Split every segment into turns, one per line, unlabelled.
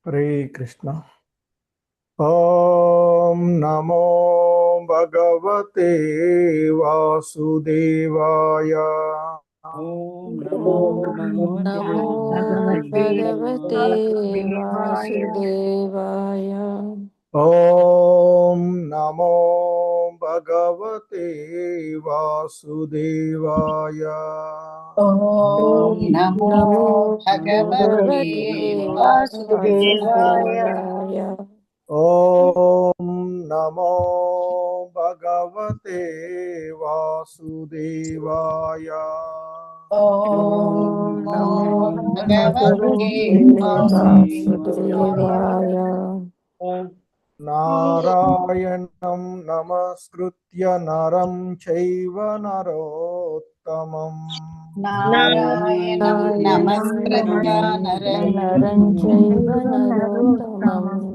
हरे कृष्ण। ओम नमो भगवते वासुदेवाय।
ओम नमो
नमो भगवते वासुदेवाय।
ओम नमो भगवते वासुदेवाय।
ओम नमो
नमो
भगवते
भगवते
वासुदेवाय।
वासुदेवाय।
ओम नमो भगवते वासुदेवाय।
ओम
ओम
नमो
नमो
भगवते
भगवते
वासुदेवाय।
वासुदेवाय।
नारायणं नमस्कृत्य नरं चैव नरोत्तमम्
नारायणं
नारायणं
नमस्कृत्य
नमस्कृत्य
नरं
नरं चैव नरोत्तमम्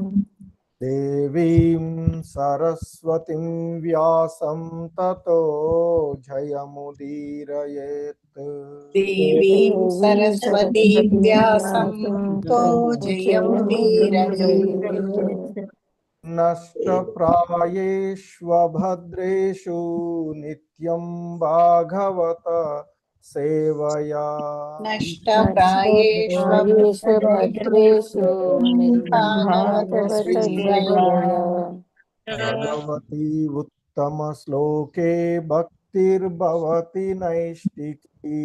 देवीं सरस्वतीं व्यासं ततो जयमुदीरयेत्।
देवीं
देवी
सरस्वतीं
सरस्वतीं
व्यासं
व्यासं
तो
ततो
जयमुदीरयेत्।
जयमुदीरयेत्।
नष्टप्रायेष्वभद्रेषु नित्यं भागवत सेवया।
नष्टप्रायेषु भद्रेषु नित्यं
भागवत
भागवत
सेवया।
सेवया।
भगवती उत्तमश्लोके भक्तिर्भवति नैष्टिकी।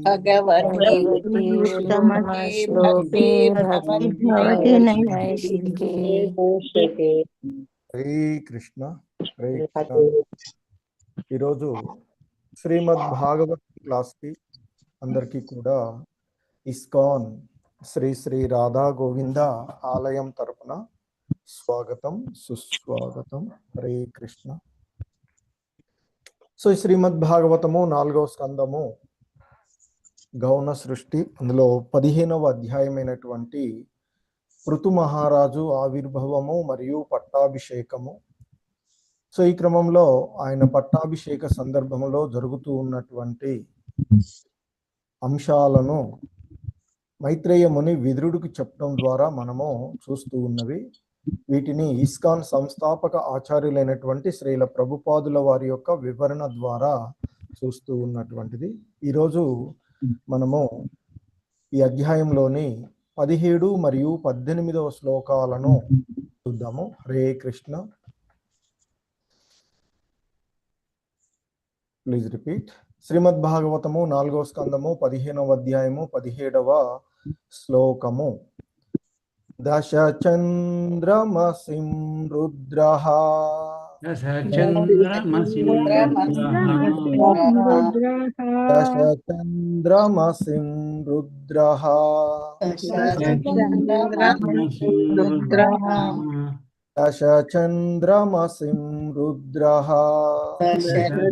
भगवती
भगवती
उत्तमश्लोके
उत्तमश्लोके
भक्तिर्भवति
भक्तिर्भवति
नैष्ठिकी।
नैष्ठिके।
హరే కృష్ణ హరే కృష్ణ. ఈరోజు శ్రీమద్ భాగవత్ క్లాస్కి అందరికీ కూడా ఇస్కాన్ శ్రీ శ్రీ రాధా గోవింద ఆలయం తరపున స్వాగతం సుస్వాగతం. హరే కృష్ణ. సో ఈ శ్రీమద్ భాగవతము 4వ స్కందము గౌణ సృష్టి, అందులో 15వ అధ్యాయమైనటువంటి పృథు మహారాజు ఆవిర్భవము మరియు పట్టాభిషేకము. సో ఈ క్రమంలో ఆయన పట్టాభిషేక సందర్భంలో జరుగుతూ ఉన్నటువంటి అంశాలను మైత్రేయ ముని విదురుడికి చెప్పడం ద్వారా మనము చూస్తూ ఉన్నవి. వీటిని ఇస్కాన్ సంస్థాపక ఆచార్యులైనటువంటి శ్రీల ప్రభుపాదుల వారి యొక్క వివరణ ద్వారా చూస్తూ ఉన్నటువంటిది. ఈరోజు మనము ఈ అధ్యాయంలోని 17 మరియు 18వ శ్లోకాలను చూద్దాము. హరే కృష్ణ. Please repeat. శ్రీమద్ భాగవతము 4వ స్కందము 15వ అధ్యాయము 17వ శ్లోకము. దశచంద్రమసిం రుద్రః
దశచంద్రమసిం
దశచంద్రమసిం రుద్రః దశచంద్రమసిం రుద్రః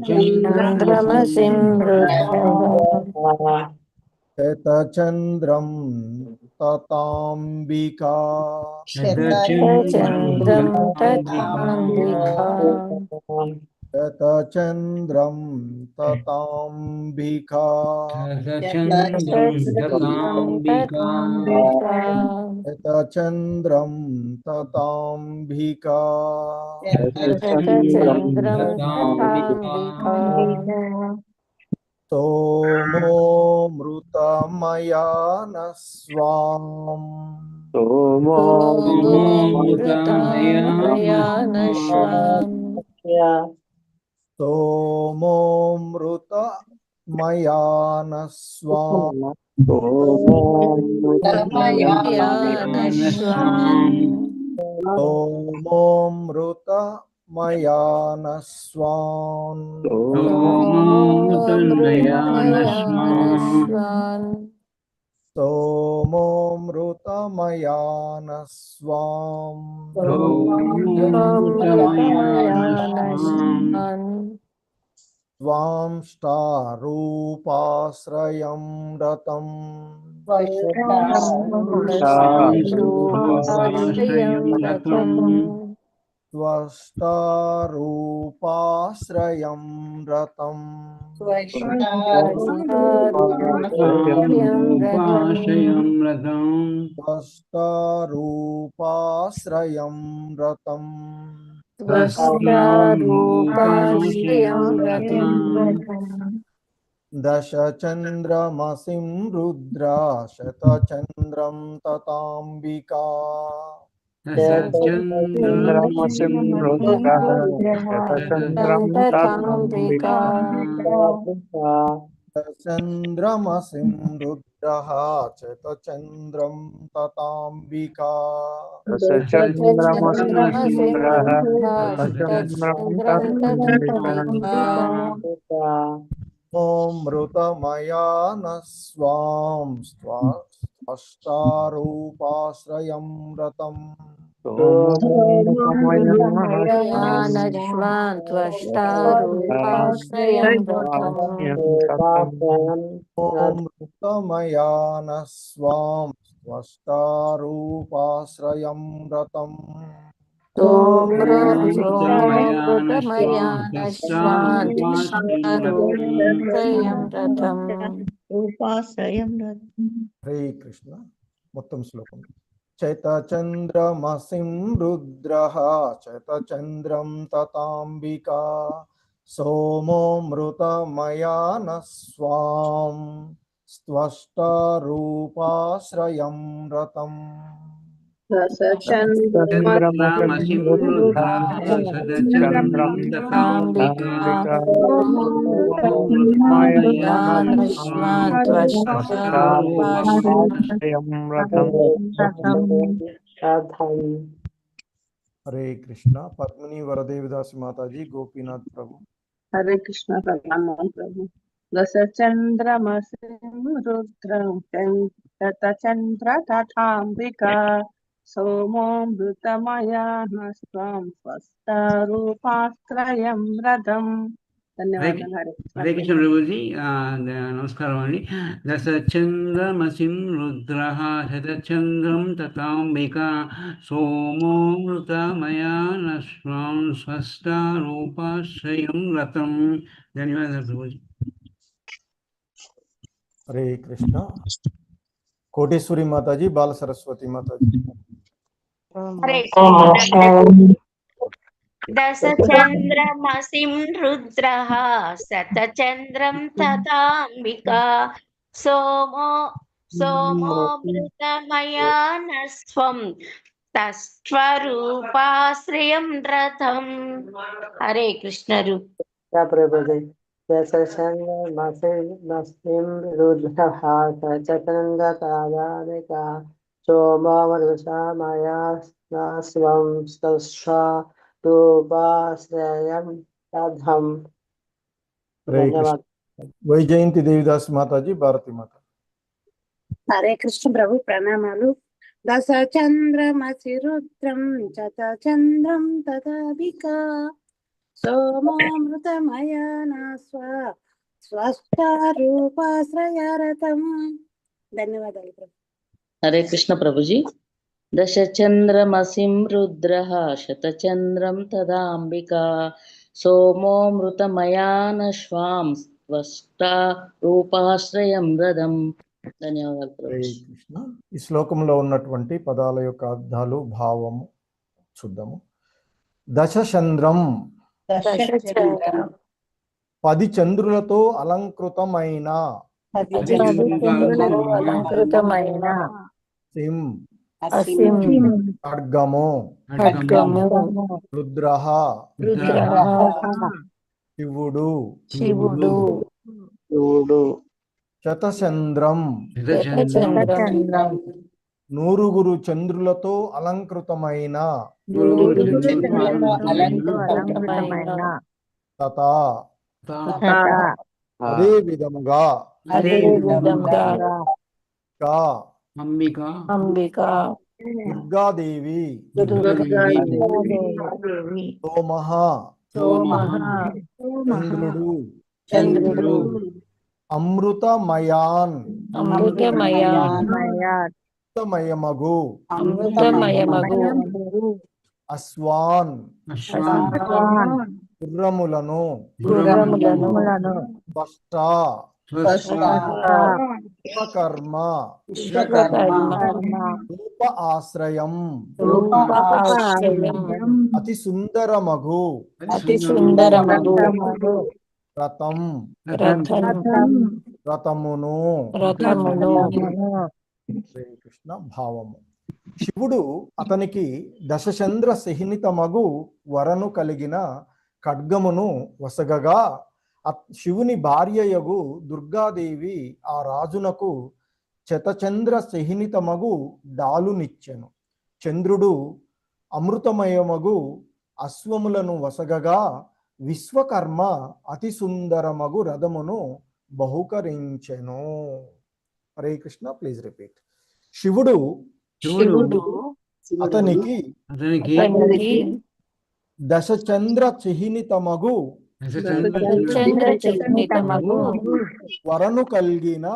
చంద్రమసిం రుద్రః
శతచంద్రం తతాంబికా
శతచంద్రం తతాంబికా
శతచంద్రం తతాంబికా
శతచంద్రం తతాంబికా
శతచంద్రం తతాంబికా
శతచంద్రం తతాంబికా
సోమో మృతమయాన స్వాం
మృతమయానశ్వాం
సోమో మృతమయాన స్వాం
మయానశ్వాం
సోమో మృతమయాన స్వాం
మయానశ్వాం
సోమో మృతమయాన స్వాం
మయానశ్వాం
స్వాంష్టారూపాశ్రయం రతం
రూపాశ్రయం రతం
స్వష్టారూపాశ్రయం రతం
రూపాశ్రయం రథం
స్పష్టారూపాశ్రయం రతం
స్వస్త్రారూపాశ్రయం రథం
దశచంద్రమసిం రుద్రా శతచంద్రం తతాంబికా
దశచంద్రమసిం రుద్రః శతచంద్రం
తతాంబికా
చంద్రమసిం రుద్రః శతచంద్రం తతాంబికా
దశచంద్రమసిం రుద్రః శతచంద్రం తతాంబికా
ఓం మృతమయాన స్వాం స్పష్టారూపాశ్రయం రతం
యానశ్వాన్ త్వష్టారూపాశ్రయం రథం
ఓం మృతమయాన స్వాం స్పష్టారూపాశ్రయం రతం
సోమృతమయానశ్వాన్ త్వష్టారూపాశ్రయం రథం
హరే కృష్ణ. మొత్తం శ్లోకం. చైతచంద్రమసిం రుద్రః చైతచంద్రం తతాంబికా సోమోమృతమయాన స్వాం స్త్వష్టారూపాశ్రయం రతం
చంద్రమసిం రుద్రః శతచంద్రం తతాంబికా
యానశ్వాన్ త్వష్టారూపాశ్రయం
హరే కృష్ణ. పద్మిని వరదేవిదాసి మాతాజీ, గోపీనాథ్ ప్రభు.
హరే కృష్ణ. ప్రణామం ప్రభు. దశచంద్రమసిం రుద్రం శతచంద్ర తథాంబికా సోమోమృతమయాన స్వాం స్వస్థరూపాశ్రయం రథం. ధన్యవాదాలు.
హరే కృష్ణ ప్రభుజీ. నమస్కారం అండి. దశచంద్రమసిం రుద్రః శతచంద్రం తతాంబికా సోమోమృతమయాన స్వాం స్వస్థరూపాశ్రయం రతం. ధన్యవాదాలు ప్రభుజీ.
హరే కృష్ణ. కోటేశ్వరి మాతాజీ, బాల సరస్వతి మాతాజీ.
దశచంద్రమసిం రుద్రః శతచంద్రం తతాంబికా సోమోమృతమయానస్వం తస్వరూపాశ్రయం రథం. హరే కృష్ణ.
దశచంద్రమసిం రుద్రః శతచంద్రం సోమమృతమయానస్వం స్వస్థరూపాశ్రయం రథం.
హరే కృష్ణ. వైజయంతి దేవిదాస్ మాతాజీ, భారతి మాత.
హరే కృష్ణ ప్రభు. ప్రణామాలు. దశచంద్రమసి రుద్రం శతచంద్రం తదాభికా సోమోమృతమయాన స్వస్థరూపాశ్రయరతం. ధన్యవాదాలు ప్రభు.
హరే కృష్ణ ప్రభుజీ. దశచంద్రమసిం రుద్రః శతచంద్రం తదాంబికా సోమోమృతమయానశ్వాం స్వస్థరూపాశ్రయం రథం. ధన్యవాదాలు
హరే
ప్రభు.
కృష్ణ. ఈ శ్లోకంలో ఉన్నటువంటి పదాల యొక్క అర్థాలు, భావము చూద్దాము. దశచంద్రం 10 చంద్రులతో అలంకృతమైన
అలంకృతమైన
సిం
అసిం
ఖడ్గము
ఖడ్గము
రుద్రః
రుద్రః
శివుడు
శివుడు
శతచంద్రం
శతచంద్రం
100 చంద్రులతో అలంకృతమైన
అలంకృతమైన
తథా అదే విధముగా
అదే విధంగా
అంబికా
అంబిక
దుర్గాదేవి సోమః చంద్రుడు అమృతమయాన్ అమృతమయమగు అశ్వాన్ గుర్రములను
గుర్రములను
స్పష్ట విశ్వకర్మ రూప ఆశ్రయం అతి సుందరమగు రథం రథమును శ్రీకృష్ణ భావము. శివుడు అతనికి దశచంద్ర సహినితమగు వరను కలిగిన ఖడ్గమును వసగగా శివుని భార్యయగు దుర్గాదేవి ఆ రాజునకు శతచంద్ర సహినితమగు డాలునిచ్చెను. చంద్రుడు అమృతమయమగు అశ్వములను వసగగా విశ్వకర్మ అతి సుందరమగు రథమును బహుకరించెను. హరే కృష్ణ. Please repeat. శివుడు అతనికి దశచంద్ర చిహ్నితమగు వరను కలిగిన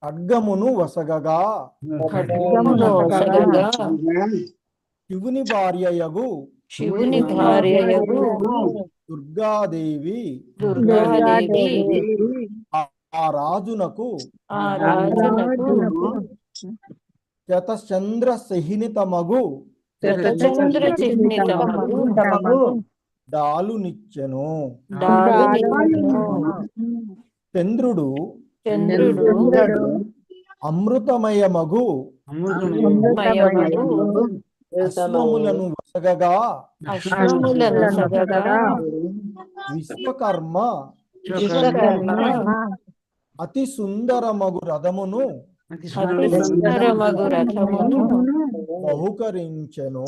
ఖడ్గమును వసగగా శివుని భార్యయగు దుర్గాదేవి ఆ రాజునకు శతచంద్ర సహినితమగు డాలునిచ్చెను. చంద్రుడు అమృతమయమగు అశ్వములను వసగగా విశ్వకర్మ అతి సుందరమగు రథమును బహుకరించెను.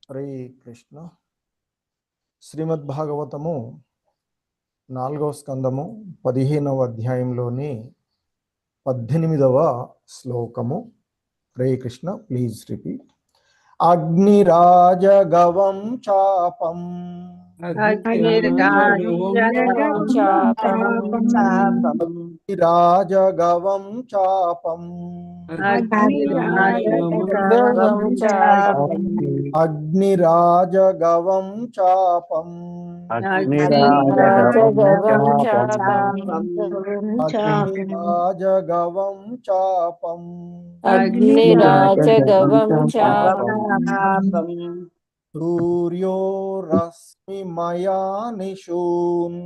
హరే కృష్ణ. శ్రీమద్ భాగవతము 4వ స్కందము 15వ అధ్యాయంలోని 18వ శ్లోకము. హరే కృష్ణ. Please repeat. అగ్నిరాజగవం చాపం రాజగవం చాపం అగ్నిరాజగవం చాపం అగ్నిరాజగవం చాపం సూర్యో రశ్మిమయా నిశూన్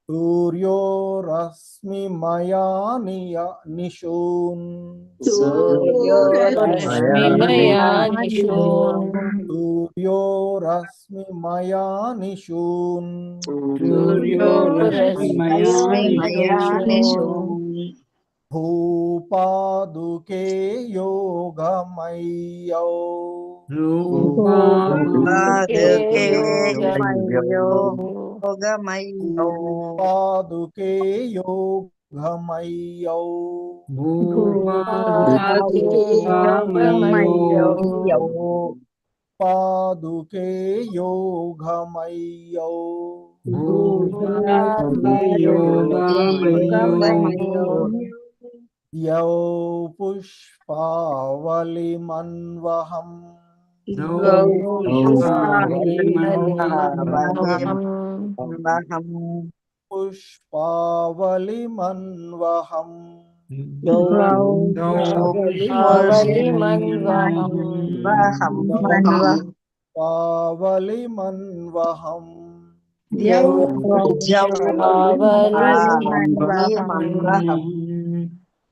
సూర్యో రశ్మిమయా నిశూన్ సూర్యో రశ్మిమయా నిశూన్ భూపాదుకే యోగమయ్యౌ భూపాదుకే యోగమయ్యౌ పాదుకే యోగమయ్యౌ యౌ పుష్పావళిమన్వహం పుష్పావళిమన్వహం పావళిమన్వహం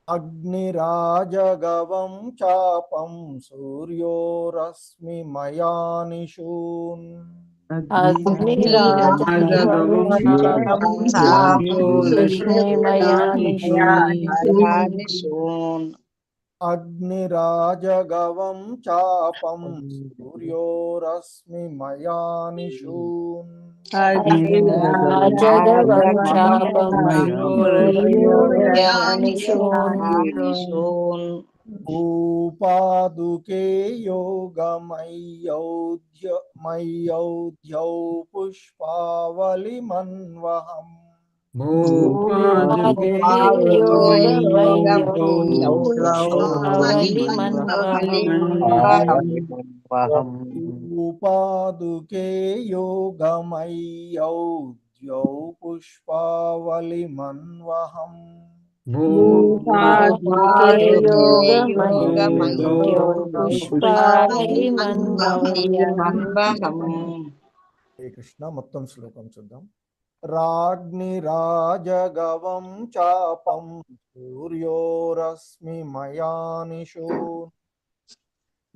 అగ్నిరాజగవం చాపం సూర్యో రశ్మిమయా నిశూన్ అగ్నిరాజగవం చాపం సూర్యో రశ్మిమయా నిశూన్ భూపాదుకే యోగమయ్యౌ పుష్పావళిమన్వహం
భూపాదుకే
యోగమయ్యో
పుష్పావలిమన్వహం
ఉపాదుకే యోగమయ్యౌ ద్యౌ పుష్పావలిమన్వహం
భూపాదుకే యోగమయ్యో పుష్పావలిమన్వహం.
హరే కృష్ణ. మొత్తం శ్లోకం చూద్దాం. రాగ్నిరాజగవం చాపం సూర్యోరశ్మి మయానిషో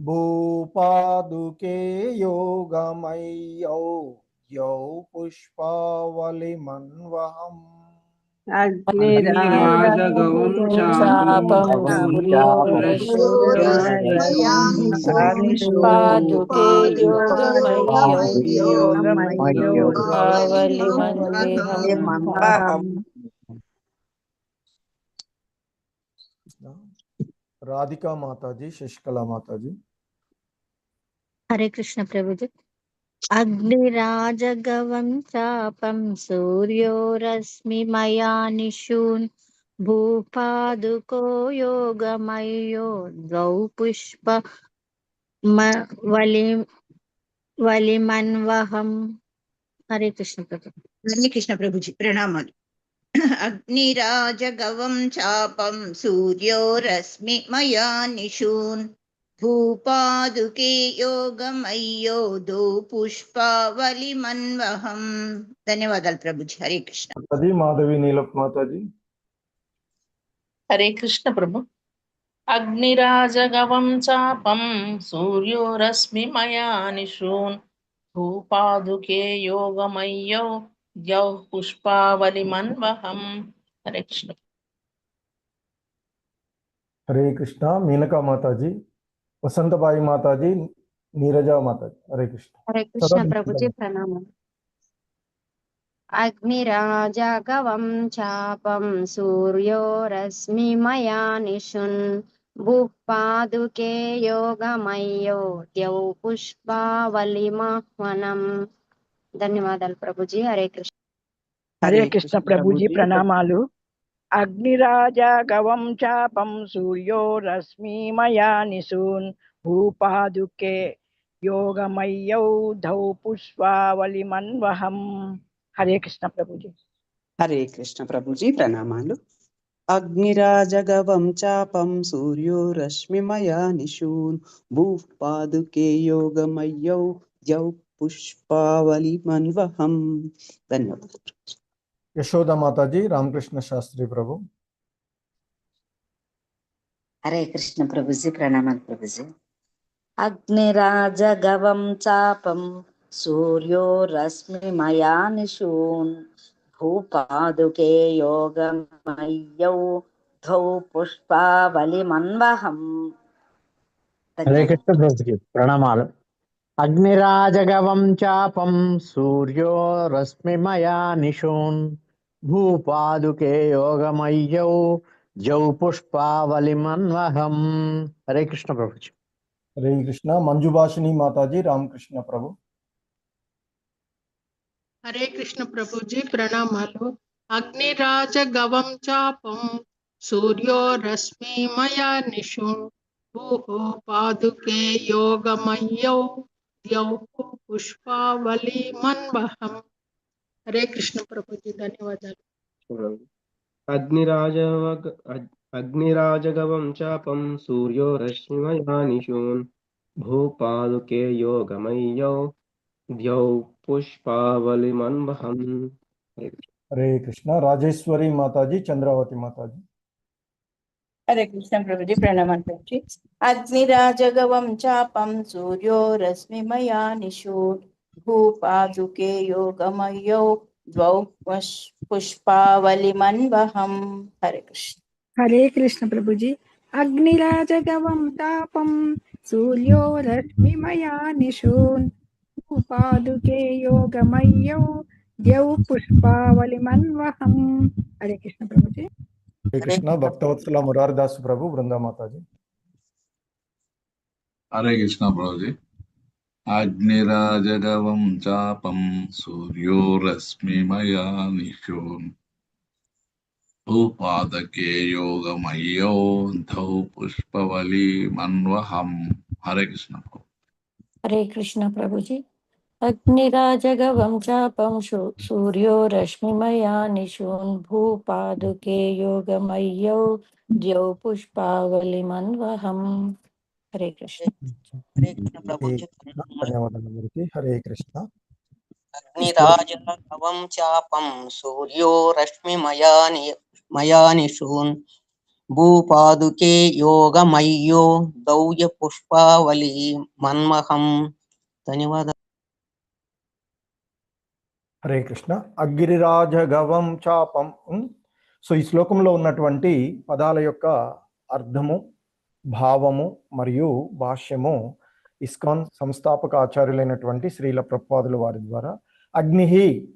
భూపాదుకే యోగమయ్యౌ ద్యౌ పుష్పావలిమన్వహం.
అగ్నిరాజగవం చాపం
పుష్పాదుకే యోగమయ్యో పుష్పావలిమన్వహం.
రాధికా మాతాజీ, శశికళా మాతాజీ.
హరే కృష్ణ ప్రభుజీ. అగ్నిరాజగవం చాపం సూర్యో రశ్మిమయా నిశూన్ భూపాదుకో యోగమయ్యో ద్వౌ పుష్ప వలిమన్వహం. హరే కృష్ణ ప్రభు.
హరే కృష్ణ ప్రభుజీ ప్రణామాలు. అగ్నిరాజగవం చాపం సూర్యో రశ్మిమయా నిశూన్ భూపాదుకే యోగమయ్యో దో పుష్పావలిమన్వహం. ధన్యవాదాలు ప్రభుజీ. హరే కృష్ణ.
మాధవి నీలప్ మాతాజీ.
హరే కృష్ణ ప్రభు. అగ్నిరాజగవం చాపం సూర్యో రశ్మిమయా నిశూన్ భూపాదుకే యోగమయ్యో ద్యౌ పుష్పావలిమన్వహం. హరే కృష్ణ.
హరే కృష్ణ. మీనకా మాతాజీ, వసంతబాయి మాతాజీ, నీరజా మాతాజీ. హరే కృష్ణ.
హరే కృష్ణ ప్రభుజీ ప్రణామం. అగ్నిరాజగవం చాపం సూర్యో రశ్మిమయా నిశున్ భూపాదుకే యోగమయ్యో ద్యౌ పుష్పావలిమన్వహం. ధన్యవాదాలు ప్రభుజీ. హరే కృష్ణ.
హరే కృష్ణ ప్రభుజీ ప్రణామాలు. అగ్నిరాజగవం చాపం సూర్యో రశ్మిమయా నిశూన్ భూపాదుకే యోగమయ్యౌ ధౌ పుష్పావలిమన్వహం. హరే కృష్ణ ప్రభుజీ.
హరే కృష్ణ ప్రభుజీ ప్రణామాలు. అగ్నిరాజగవం చాపం సూర్యో రశ్మిమయా నిశూన్ భూపాదుకే యోగమయ్యౌ ద్యౌ పుష్పావలిమన్వహం. ధన్యవాదాలు.
యశోద మాతాజీ, రామకృష్ణ శాస్త్రి ప్రభు.
హరే కృష్ణ ప్రభుజీ ప్రణామాలు ప్రభుజీ. అగ్నిరాజగవం చాపం సూర్యో రశ్మిమయా నిశూన్ భూపాదుకే యోగమయ్యౌ ధౌ పుష్పావలిమన్వహం.
హరే కృష్ణ ప్రభుజీ ప్రణామాలు. అగ్నిరాజగవం చాపం సూర్యో రశ్మిమయా నిశూన్ భూపాదుకే యోగమయ్యౌ ద్యౌ పుష్పావలిమన్వహం. హరే కృష్ణ ప్రభుజీ.
హరే కృష్ణ. మంజుభాషిణి మాతాజీ, రామకృష్ణ ప్రభు.
హరే కృష్ణ ప్రభుజీ ప్రణామాలు. అగ్నిరాజగవం చాపం సూర్యో రశ్మిమయా నిశూన్ భూపాదుకే యోగమయ్యౌ ద్యౌ పుష్పావలిమన్వహం. హరే కృష్ణ ప్రభుజీ. ధన్యవాదాలు.
అగ్నిరాజగవం చాపం సూర్యో రశ్మిమయా నిశూన్ భూపాదుకే యోగమయ్యౌ ద్యౌ పుష్పావలిమన్వహం.
హరే కృష్ణ. రాజేశ్వరి మాతాజీ, చంద్రావతి మాతాజీ.
హరే కృష్ణ ప్రభుజీ ప్రణామాలు ప్రభుజీ. అగ్నిరాజగవం చాపం సూర్యో రశ్మిమయా నిశూన్ భూపాదుకే యోగమయ్యౌ ద్వౌ పుష్పావలిమన్వహం. హరే కృష్ణ.
హరే కృష్ణ ప్రభుజీ. అగ్నిరాజగవం తాపం సూర్యో రశ్మిమయా నిశూన్ భూపాదుకే యోగమయ్యౌ ద్యౌ పుష్పావలిమన్వహం. హరే కృష్ణ ప్రభుజీ.
హరే కృష్ణ. భక్తవత్సల మురారిదాసు ప్రభు, బృందా మాతాజీ.
హరే కృష్ణ ప్రభుజీ. అగ్నిరాజగవం చాపం సూర్యో రశ్మిమయా నిశూన్ భూపాదకే యోగమయ్యో ధౌ పుష్పవలి మన్వహం. హరే కృష్ణ.
హరే కృష్ణ ప్రభుజీ. అగ్నిరాజగవం చాపం సూర్యో రశ్మిమయా నిశూన్ భూపాదుకే యోగమయ్యౌ ద్యౌ పుష్పావళిమన్వహం. హరే కృష్ణ.
ధన్యవాదాలు అందరికీ. హరే కృష్ణ.
అగ్నిరాజగవం చాపం సూర్యో రశ్మిమయా నిశూన్ భూపాదుకే యోగమయ్యో దౌయ పుష్పావళి మన్మహం. ధన్యవాదాలు.
హరే కృష్ణ. అగ్నిరాజగవం చాపం. సో ఈ శ్లోకంలో ఉన్నటువంటి పదాల యొక్క అర్థము, భావము మరియు భాష్యము ఇస్కాన్ సంస్థాపక ఆచార్యులైనటువంటి శ్రీల ప్రభుపాదుల వారి ద్వారా అగ్నిహి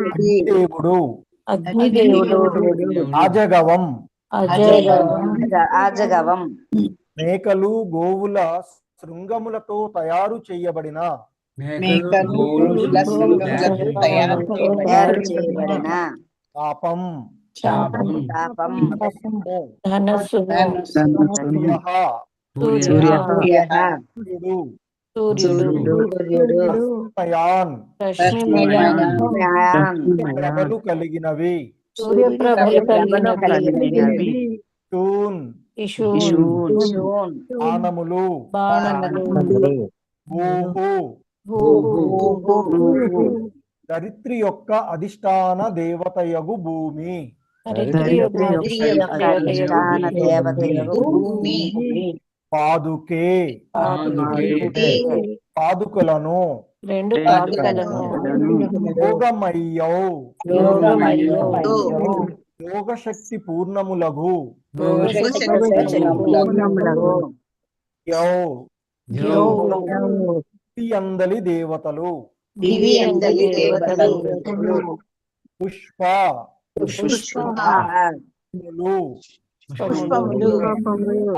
అగ్నిదేవుడు, ఆజగవం
ఆజగవం
మేకలు గోవుల శృంగములతో తయారు చేయబడిన పాపం ప్రభలు కలిగినవి బాణములు ధరిత్రి యొక్క అధిష్టాన దేవతయగు భూమి. పాదుకే పాదుకలను యోగమయ్యౌ యోగశక్తి పూర్ణములగు అందలి దేవతలు పుష్ప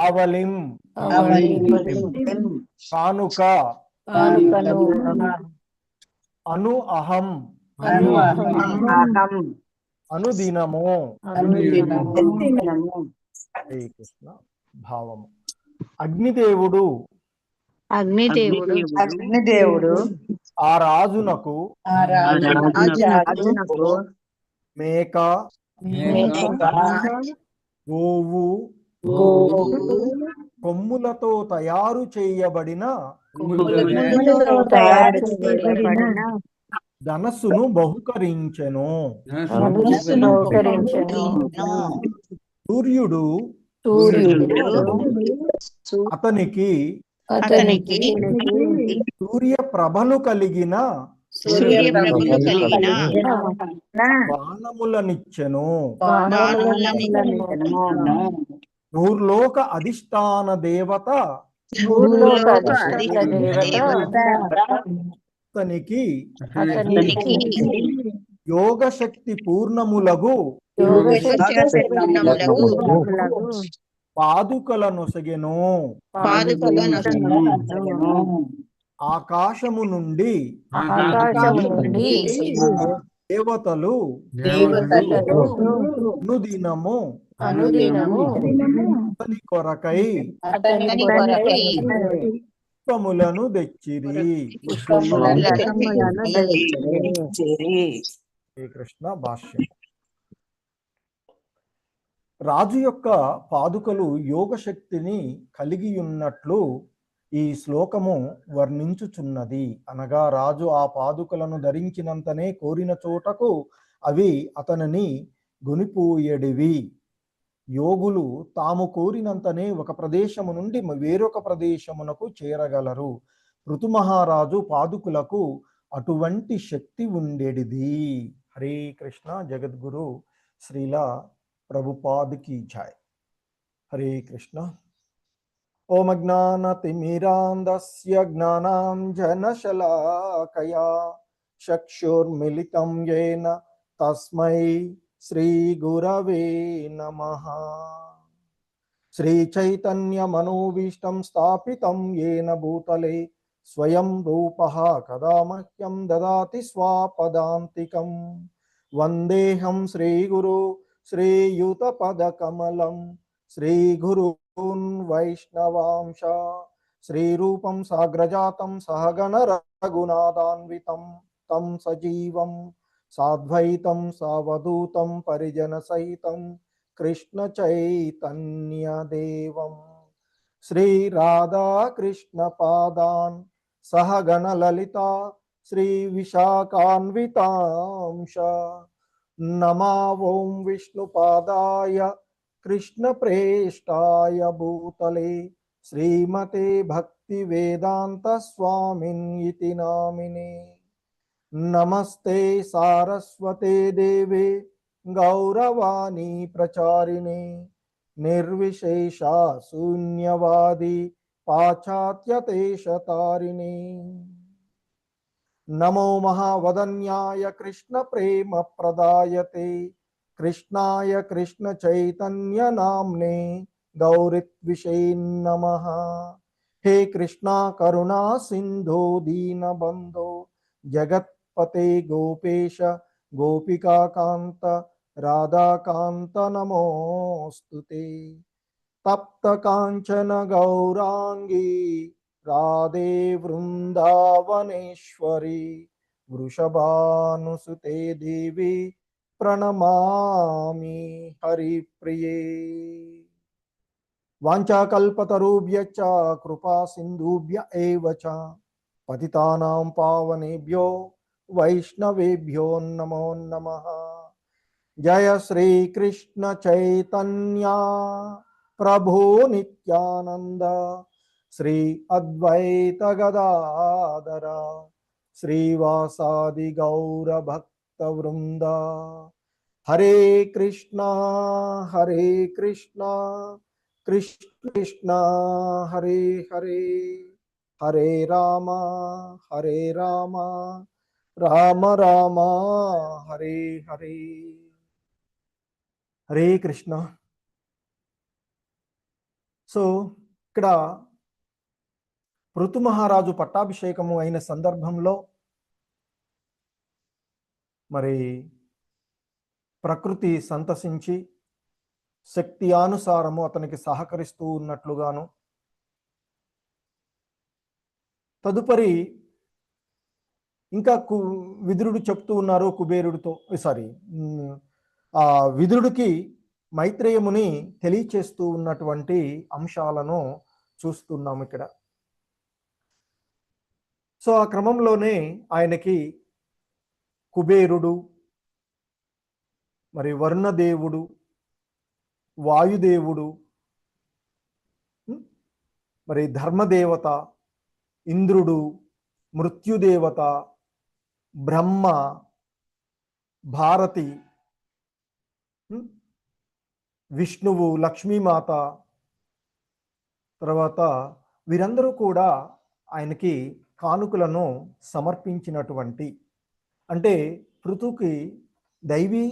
అవలిం కానుక అను అహం అనుదినము. హరే కృష్ణ. భావము. అగ్నిదేవుడు ఆ రాజునకు మేక గోవు కొమ్ములతో తయారు చేయబడిన ధనస్సును బహుకరించెను. సూర్యుడు అతనికి సూర్య ప్రభలు కలిగిన బాణములనిచ్చెను. నూర్లోక అధిష్టాన దేవత అతనికి యోగ శక్తి పూర్ణములగు పాదుకలనొసగెను. ఆకాశము నుండి దేవతలు అనుదినము అతని కొరకై పుష్పములను తెచ్చిరి. శ్రీకృష్ణ భాష్యం. రాజు యొక్క పాదుకలు యోగ శక్తిని కలిగి ఉన్నట్లు ఈ శ్లోకము వర్ణించుచున్నది. అనగా రాజు ఆ పాదుకలను ధరించినంతనే కోరిన చోటకు అవి అతనిని గొనిపోయేడివి. యోగులు తాము కోరినంతనే ఒక ప్రదేశము నుండి వేరొక ప్రదేశమునకు చేరగలరు. ఋతుమహారాజు పాదుకులకు అటువంటి శక్తి ఉండేడిది. హరే కృష్ణ. జగద్గురు శ్రీల ప్రభుపాద్ కీ జై. హరే కృష్ణ. ఓం అజ్ఞానతిమిరాంధస్య జ్ఞానాంజనశలాకయా చక్షుర్మిలితం యేన తస్మై శ్రీ గురవే నమః. శ్రీ చైతన్య మనోభీష్టం స్థాపితం యేన భూతలే స్వయం రూపః కదా మహ్యం దదాతి స్వపదాంతికం. వందేహం శ్రీగురు శ్రీయుతపదకమలం శ్రీగురూన్ వైష్ణవాంశ శ్రీరూపం సాగ్రజాతం సహగణ రఘునాథాన్వితం తం సజీవం సాద్వైతం సవధూతం పరిజన సహితం కృష్ణ చైతన్య దేవం శ్రీ రాధా కృష్ణ పాదాన్ సహగణ లలిత శ్రీ విశాఖాన్వితాంశ నమా ఓం విష్ణుపాదాయ కృష్ణ ప్రేష్టాయ భూతలే శ్రీమతే భక్తి వేదాంత స్వామిన్ ఇతి నామినే నమస్తే సారస్వతే దేవే గౌరవాణి ప్రచారిణే నిర్విశేష శూన్యవాది పాశ్చాత్యదేశతారిణే నమో మహావదన్యాయ కృష్ణ ప్రేమ ప్రదాయతే కృష్ణాయ కృష్ణ చైతన్య నామ్నే గౌరిత్విషే నమః హే కృష్ణ కరుణా సింధో దీనబంధో జగత్పతే గోపేశ గోపికాకాంత రాధాకాంత నమోస్తుతే తప్త కాంచన గౌరాంగీ రాధే వృందావనేశ్వరి వృషభానుసుతే దేవి ప్రణమామి హరిప్రియే వాంఛాకల్పతరుభ్యశ్చ కృపా సింధుభ్య ఏవ చ పతితానాం పావనేభ్యో వైష్ణవేభ్యో నమో నమః జయ శ్రీ కృష్ణ చైతన్య ప్రభు నిత్యానంద శ్రీ అద్వైత గదాధర శ్రీవాసాది గౌర భక్త వృంద హరే కృష్ణ కృష్ణ కృష్ణ హరే హరే హరే రామ రామ రామ హరే హరే. హరే కృష్ణ. సో ఇక్కడ పృథు మహారాజు పట్టాభిషేకము అయిన సందర్భంలో మరి ప్రకృతి సంతసించి శక్తి అనుసారము అతనికి సహకరిస్తూ ఉన్నట్లుగాను, తదుపరి ఇంకా విదురుడు చెప్తూ ఉన్నారు కుబేరుడితో, విదురుడికి మైత్రేయముని తెలియచేస్తూ ఉన్నటువంటి అంశాలను చూస్తున్నాము ఇక్కడ. సో ఆ క్రమంలోనే ఆయనకి కుబేరుడు, మరి వర్ణదేవుడు, వాయుదేవుడు, మరి ధర్మదేవత, ఇంద్రుడు, మృత్యుదేవత, బ్రహ్మ, భారతి, విష్ణువు, లక్ష్మీమాత, తర్వాత వీరందరూ కూడా ఆయనకి కానుకలను సమర్పించినటువంటి, అంటే పృథుకి దైవీ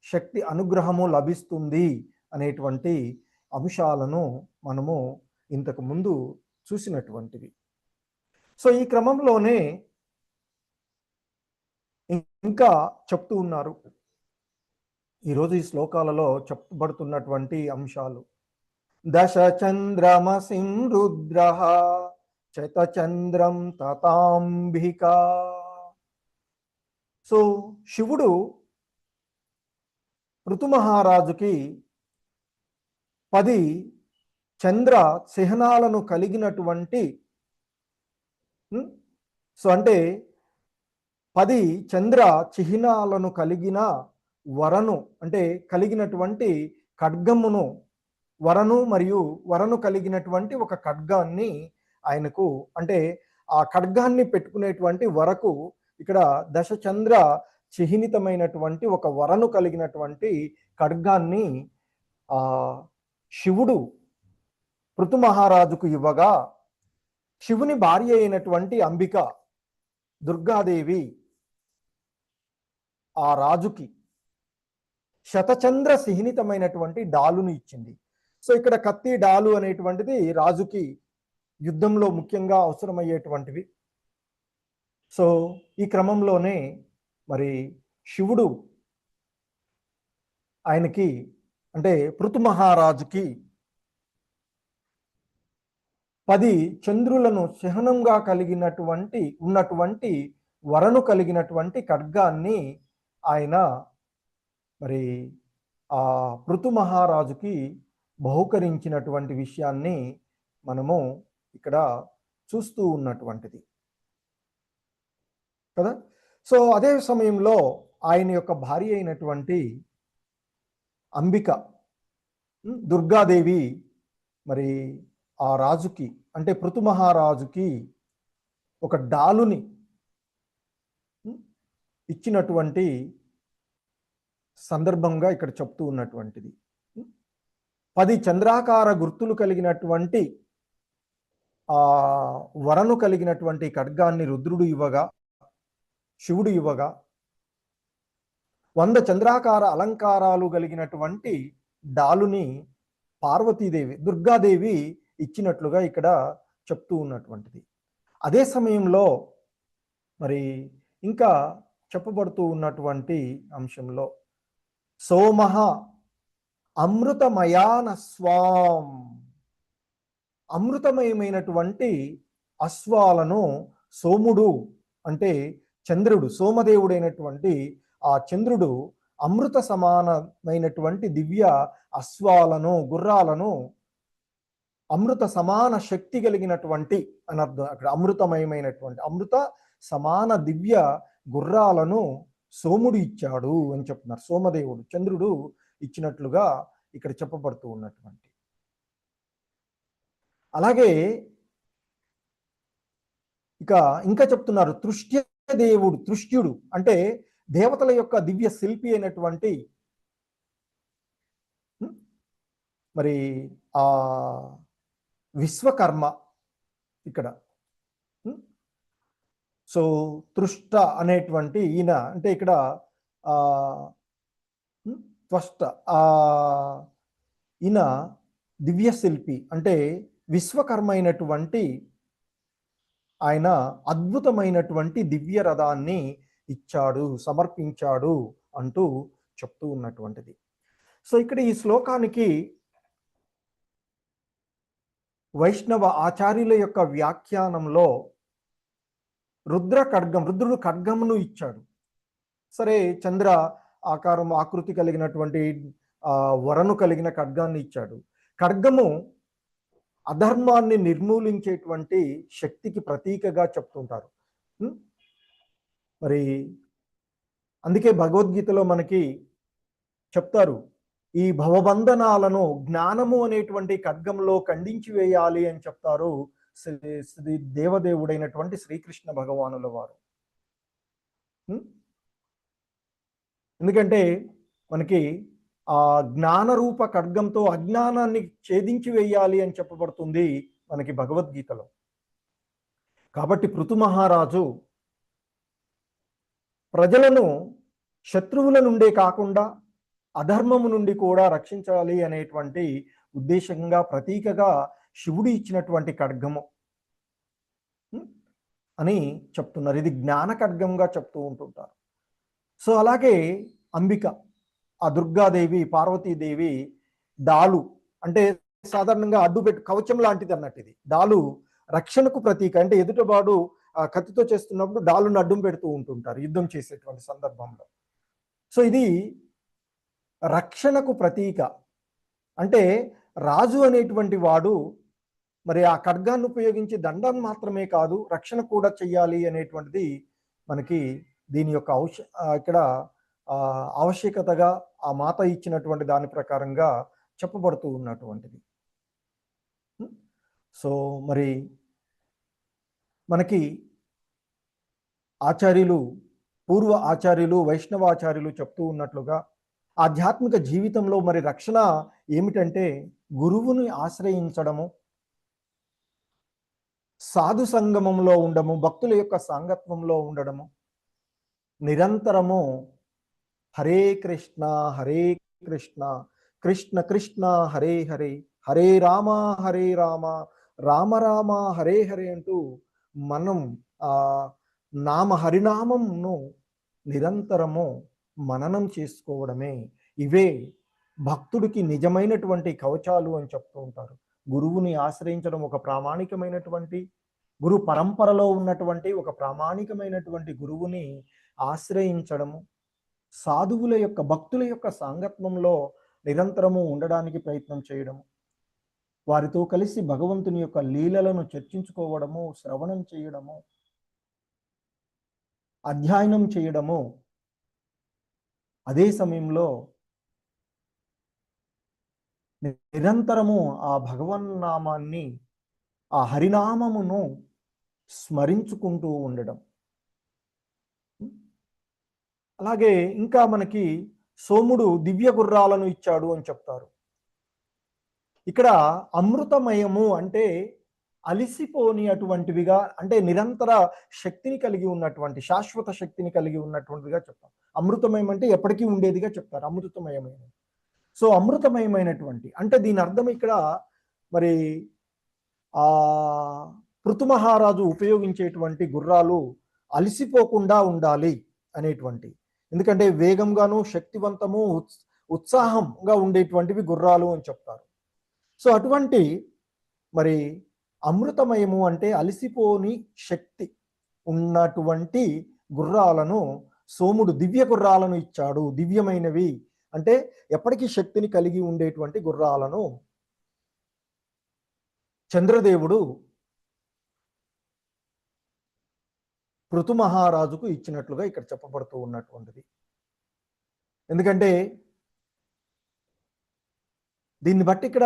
శక్తి అనుగ్రహము లభిస్తుంది అనేటువంటి అంశాలను మనము ఇంతకు ముందు చూసినటువంటివి. సో ఈ క్రమంలోనే ఇంకా చెప్తూ ఉన్నారు ఈరోజు ఈ శ్లోకాలలో చెప్పబడుతున్నటువంటి అంశాలు. దశ చంద్రమసిం రుద్రః శతచంద్రం తతాంబిక. సో శివుడు పృథు మహారాజుకి 10 చంద్ర చిహ్నాలను కలిగినటువంటి, సో అంటే 10 చంద్ర చిహ్నాలను కలిగిన వరను, అంటే కలిగినటువంటి ఖడ్గమును, వరను కలిగినటువంటి ఒక ఖడ్గాన్ని ఆయనకు, అంటే ఆ ఖడ్గాన్ని పెట్టుకునేటువంటి వరకు ఇక్కడ దశచంద్ర చిహ్నితమైనటువంటి ఒక వరను కలిగినటువంటి ఖడ్గాన్ని శివుడు పృథు మహారాజుకు ఇవ్వగా, శివుని భార్య అయినటువంటి అంబిక దుర్గాదేవి ఆ రాజుకి శతచంద్ర చిహ్నితమైనటువంటి డాలును ఇచ్చింది. సో ఇక్కడ కత్తి, డాలు అనేటువంటిది రాజుకి యుద్ధంలో ముఖ్యంగా అవసరమయ్యేటువంటివి. సో ఈ క్రమంలోనే మరి శివుడు ఆయనకి అంటే పృథు మహారాజుకి 10 చంద్రులను చిహ్నంగా ఉన్నటువంటి వరను కలిగినటువంటి ఖడ్గాన్ని ఆయన మరి ఆ పృథు మహారాజుకి బహుకరించినటువంటి విషయాన్ని మనము ఇక్కడ చూస్తూ ఉన్నటువంటిది కదా. సో అదే సమయంలో ఆయన యొక్క భార్య అయినటువంటి అంబిక దుర్గాదేవి మరి ఆ రాజుకి అంటే పృథు మహారాజుకి ఒక డాలుని ఇచ్చినటువంటి సందర్భంగా ఇక్కడ చెప్తూ ఉన్నటువంటిది. 10 చంద్రాకార గుర్తులు కలిగినటువంటి ఆ వరను కలిగినటువంటి ఖడ్గాన్ని రుద్రుడు ఇవ్వగా, శివుడు ఇవ్వగా, 100 చంద్రాకార అలంకారాలు కలిగినటువంటి డాలుని పార్వతీదేవి దుర్గాదేవి ఇచ్చినట్లుగా ఇక్కడ చెప్తూ ఉన్నటువంటిది. అదే సమయంలో మరి ఇంకా చెప్పబడుతూ ఉన్నటువంటి అంశంలో సోమః అమృతమయాన స్వాం, అమృతమయమైనటువంటి అశ్వాలను సోముడు అంటే చంద్రుడు, సోమదేవుడైనటువంటి ఆ చంద్రుడు అమృత సమానమైనటువంటి దివ్య అశ్వాలను, గుర్రాలను, అమృత సమాన శక్తి కలిగినటువంటి అని అర్థం. అక్కడ అమృతమయమైనటువంటి అమృత సమాన దివ్య గుర్రాలను సోముడు ఇచ్చాడు అని చెప్తున్నారు. సోమదేవుడు చంద్రుడు ఇచ్చినట్లుగా ఇక్కడ చెప్పబడుతూ ఉన్నటువంటి. అలాగే ఇంకా చెప్తున్నారు తృష్ట్యదేవుడు, తృష్ట్యుడు అంటే దేవతల యొక్క దివ్య శిల్పి అయినటువంటి మరి ఆ విశ్వకర్మ ఇక్కడ. సో తృష్ట అనేటువంటి ఈయన అంటే ఇక్కడ త్వష్ట ఈయన దివ్య శిల్పి అంటే విశ్వకర్మ అయినటువంటి ఆయన అద్భుతమైనటువంటి దివ్య రథాన్ని ఇచ్చాడు, సమర్పించాడు అంటూ చెప్తూ ఉన్నటువంటిది. సో ఇక్కడ ఈ శ్లోకానికి వైష్ణవ ఆచార్యుల యొక్క వ్యాఖ్యానంలో రుద్రుడు ఖడ్గమును ఇచ్చాడు. సరే, చంద్ర ఆకృతి కలిగినటువంటి వరను కలిగిన ఖడ్గాన్ని ఇచ్చాడు. ఖడ్గము అధర్మాన్ని నిర్మూలించేటువంటి శక్తికి ప్రతీకగా చెప్తుంటారు. మరి అందుకే భగవద్గీతలో మనకి చెప్తారు, ఈ భవబంధనాలను జ్ఞానము అనేటువంటి ఖడ్గంలో ఖండించి వేయాలి అని చెప్తారు శ్రీ దేవదేవుడైనటువంటి శ్రీకృష్ణ భగవానుల వారు. ఎందుకంటే మనకి ఆ జ్ఞానరూప ఖడ్గంతో అజ్ఞానాన్ని ఛేదించి వేయాలి అని చెప్పబడుతుంది మనకి భగవద్గీతలో. కాబట్టి పృథు మహారాజు ప్రజలను శత్రువుల నుండే కాకుండా అధర్మము నుండి కూడా రక్షించాలి అనేటువంటి ఉద్దేశంగా ప్రతీకగా శివుడు ఇచ్చినటువంటి ఖడ్గము అని చెప్తున్నారు. ఇది జ్ఞాన ఖడ్గంగా చెప్తూ ఉంటుంటారు. సో అలాగే అంబిక, ఆ దుర్గాదేవి, పార్వతీదేవి డాలు అంటే సాధారణంగా అడ్డుపెట్టు కవచం లాంటిది అన్నట్టు. ఇది డాలు రక్షణకు ప్రతీక. అంటే ఎదుటవాడు కత్తితో చేస్తున్నప్పుడు డాలును అడ్డం పెడుతూ ఉంటుంటారు యుద్ధం చేసేటువంటి సందర్భంలో. సో ఇది రక్షణకు ప్రతీక. అంటే రాజు అనేటువంటి వాడు మరి ఆ ఖడ్గాన్ని ఉపయోగించి దండం మాత్రమే కాదు, రక్షణ కూడా చెయ్యాలి అనేటువంటిది మనకి దీని యొక్క ఇక్కడ ఆవశ్యకతగా ఆ మాత ఇచ్చినటువంటి దాని ప్రకారంగా చెప్పబడుతూ ఉన్నటువంటిది. సో మరి మనకి ఆచార్యులు, పూర్వ ఆచార్యులు, వైష్ణవాచార్యులు చెప్తూ ఉన్నట్లుగా ఆధ్యాత్మిక జీవితంలో మరి రక్షణ ఏమిటంటే గురువుని ఆశ్రయించడము, సాధు సంగమంలో ఉండము, భక్తుల యొక్క సాంగత్వంలో ఉండడము, నిరంతరము హరే కృష్ణ కృష్ణ కృష్ణ హరే హరే, హరే రామ రామ రామ హరే హరే అంటూ మనం హరినామంను నిరంతరము మననం చేసుకోవడమే ఇవే భక్తుడికి నిజమైనటువంటి కవచాలు అని చెప్తూ ఉంటారు. గురువుని ఆశ్రయించడం ఒక ప్రామాణికమైనటువంటి, గురు పరంపరలో ఉన్నటువంటి ఒక ప్రామాణికమైనటువంటి గురువుని ఆశ్రయించడము, సాధువుల యొక్క భక్తుల యొక్క సాంగత్యంలో నిరంతరము ఉండడానికి ప్రయత్నం చేయడము, వారితో కలిసి భగవంతుని యొక్క లీలలను చర్చించుకోవడము, శ్రవణం చేయడము, అధ్యయనం చేయడము, అదే సమయంలో నిరంతరము ఆ భగవన్నామాన్ని, ఆ హరినామమును స్మరించుకుంటూ ఉండడం. అలాగే ఇంకా మనకి సోముడు దివ్య గుర్రాలను ఇచ్చాడు అని చెప్తారు. ఇక్కడ అమృతమయము అంటే అలిసిపోని అటువంటివిగా, అంటే నిరంతర శక్తిని కలిగి ఉన్నటువంటి, శాశ్వత శక్తిని కలిగి ఉన్నటువంటివిగా చెప్తారు. అమృతమయం అంటే ఎప్పటికీ ఉండేదిగా చెప్తారు, అమృతమయమైన. సో అమృతమయమైనటువంటి అంటే దీని అర్థం ఇక్కడ మరి ఆ పృథు మహారాజు ఉపయోగించేటువంటి గుర్రాలు అలిసిపోకుండా ఉండాలి అనేటువంటి, ఎందుకంటే వేగంగాను శక్తివంతము ఉత్సాహంగా ఉండేటువంటివి గుర్రాలు అని చెప్తారు. సో అటువంటి మరి అమృతమయము అంటే అలిసిపోని శక్తి ఉన్నటువంటి గుర్రాలను సోముడు దివ్య గుర్రాలను ఇచ్చాడు. దివ్యమైనవి అంటే ఎప్పటికీ శక్తిని కలిగి ఉండేటువంటి గుర్రాలను చంద్రదేవుడు పృథు మహారాజుకు ఇచ్చినట్లుగా ఇక్కడ చెప్పబడుతూ ఉన్నటువంటిది. ఎందుకంటే దీన్ని బట్టి ఇక్కడ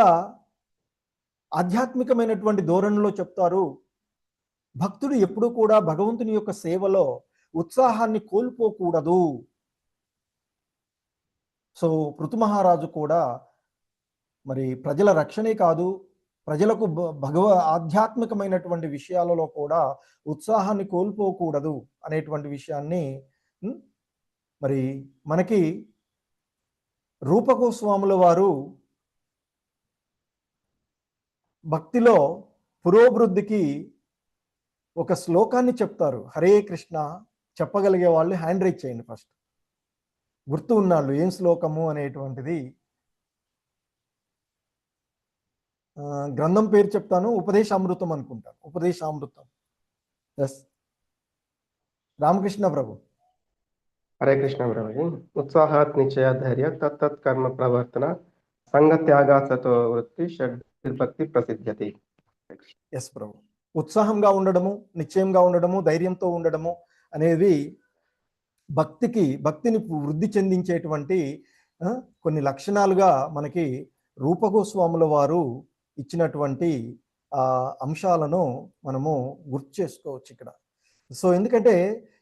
ఆధ్యాత్మికమైనటువంటి ధోరణిలో చెప్తారు, భక్తుడు ఎప్పుడూ కూడా భగవంతుని యొక్క సేవలో ఉత్సాహాన్ని కోల్పోకూడదు. సో పృథు మహారాజు కూడా మరి ప్రజల రక్షణే కాదు, ప్రజలకు ఆధ్యాత్మికమైనటువంటి విషయాలలో కూడా ఉత్సాహాన్ని కోల్పోకూడదు అనేటువంటి విషయాన్ని మరి మనకి రూపగోస్వాముల వారు భక్తిలో పురోభివృద్ధికి ఒక శ్లోకాన్ని చెప్తారు. హరే కృష్ణ చెప్పగలిగే వాళ్ళు హ్యాండ్ రైజ్ చేయండి ఫస్ట్, గుర్తు ఉన్నాళ్ళు ఏం శ్లోకము అనేటువంటిది. గ్రంథం పేరు చెప్తాను, ఉపదేశామృతం అనుకుంటాను, ఉపదేశామృతం. ఎస్ రామకృష్ణ ప్రభు.
హరే కృష్ణ ప్రభు. ఉత్సాహాత్ నిశ్చయ ధైర్య తత్తత్ కర్మ ప్రవర్తన సంగత్యాగాసతో వృత్తి షడ్భక్తి ప్రసిద్ధ్యతి.
ఎస్ ప్రభు. ఉత్సాహంగా ఉండడము, నిశ్చయంగా ఉండడము, ధైర్యంతో ఉండడము అనేది భక్తిని వృద్ధి చెందించేటువంటి కొన్ని లక్షణాలుగా మనకి రూపగోస్వాముల వారు ఇచ్చినటువంటి అంశాలను మనము గుర్తు చేసుకోవచ్చు ఇక్కడ. సో ఎందుకంటే